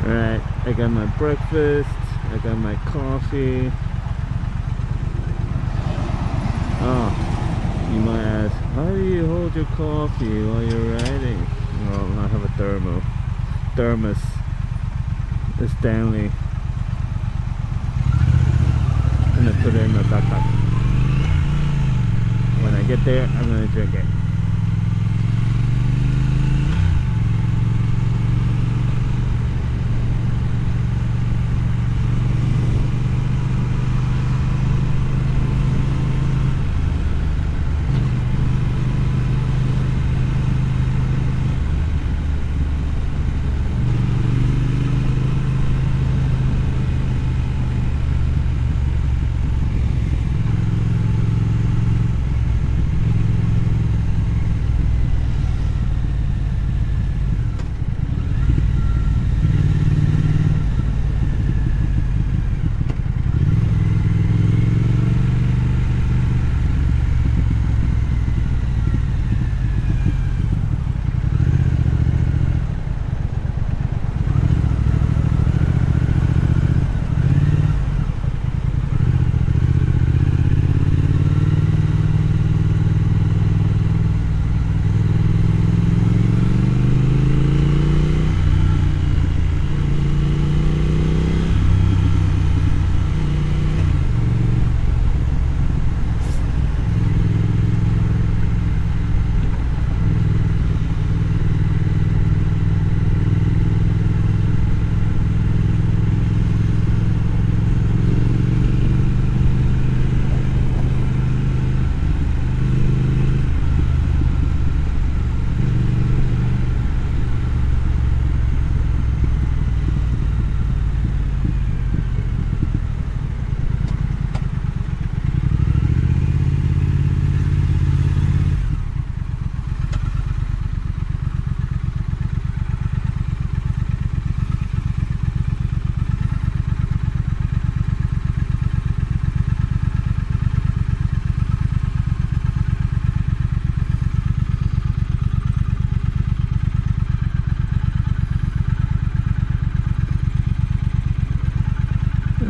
Alright, I got my breakfast, I got my coffee. Oh, you might ask, how do you hold your coffee while you're riding? Well, I have a thermos, a Stanley. I'm gonna put it in my backpack. When I get there, I'm gonna drink it.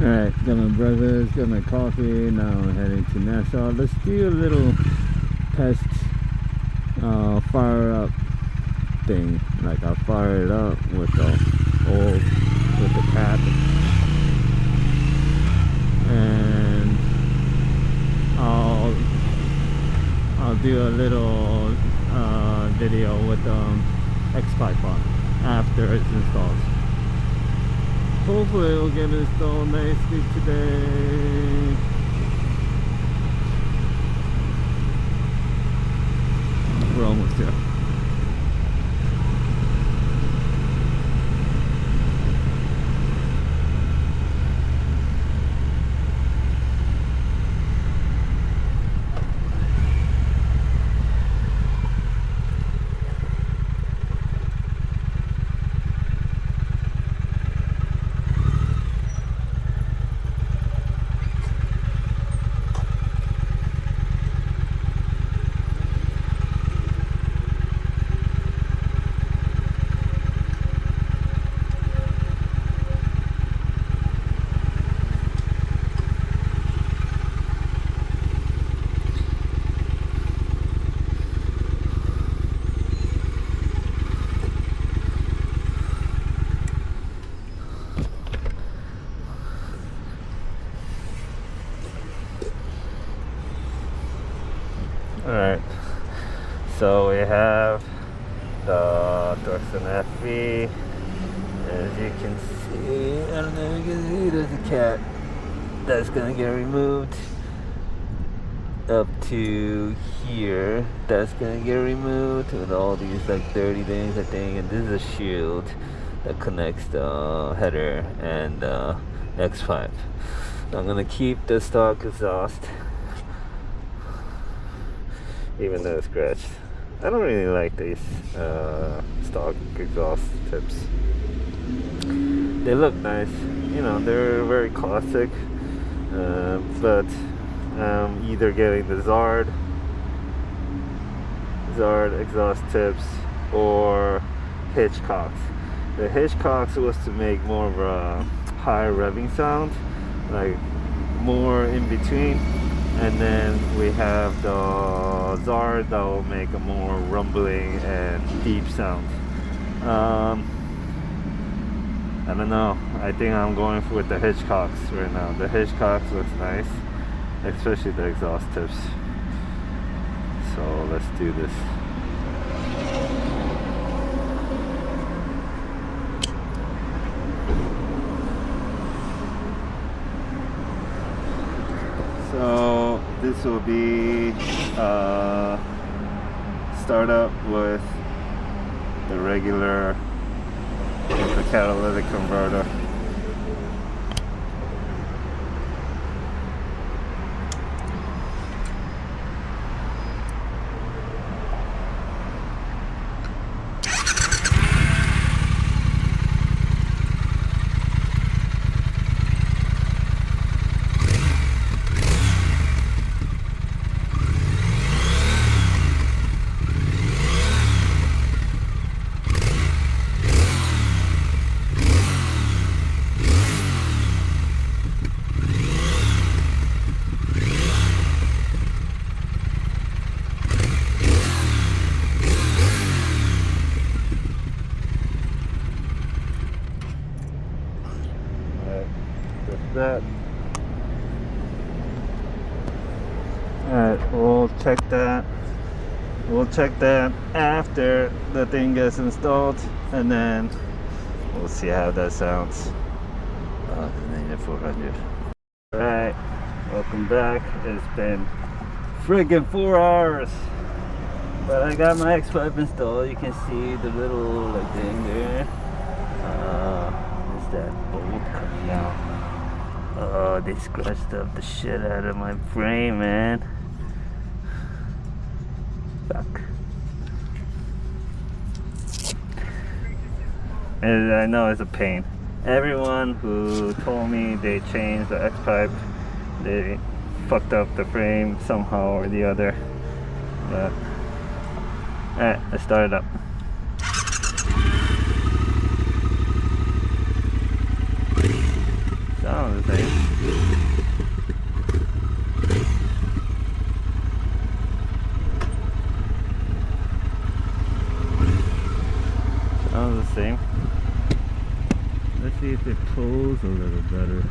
Alright, got my breakfast, got my coffee, now I'm heading to Nassau. Let's do a little test fire up thing. Like I'll fire it up with the cap, and I'll do a little video with X-pipe on after it's installed. Hopefully it'll get installed nicely today. We're almost here. Alright, so we have the Thruxton FE. As you can see, I don't know if you can see, there's a cat that's gonna get removed. Up to here, that's gonna get removed with all these like dirty things, I think. And this is a shield that connects the header and the X-pipe. I'm gonna keep the stock exhaust, even though it's scratched. I don't really like these stock exhaust tips. They look nice, you know, they're very classic, but either getting the Zard exhaust tips or Hitchcock's. The Hitchcock's was to make more of a high revving sound, like more in between. And then we have the Zard that will make a more rumbling and deep sound. I don't know. I think I'm going with the Hitchcock's right now. The Hitchcock's looks nice, especially the exhaust tips. So let's do this. So this will be start up with the regular, the catalytic converter. That. Alright, we'll check that. We'll check that after the thing gets installed, and then we'll see how that sounds. Oh, the 400. Alright, welcome back. It's been friggin' 4 hours, but I got my X-pipe installed. You can see the little like thing there. Is that bolt coming out? Oh, they scratched up the shit out of my frame, man. Fuck. And I know it's a pain. Everyone who told me they changed the X-pipe, they fucked up the frame somehow or the other. But, alright, let's start it up. Sounds the same. Sounds the same. Let's see if it pulls a little better.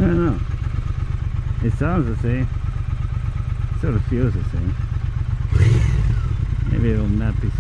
don't know. It sounds the same. Sort of feels the same. Maybe it'll not be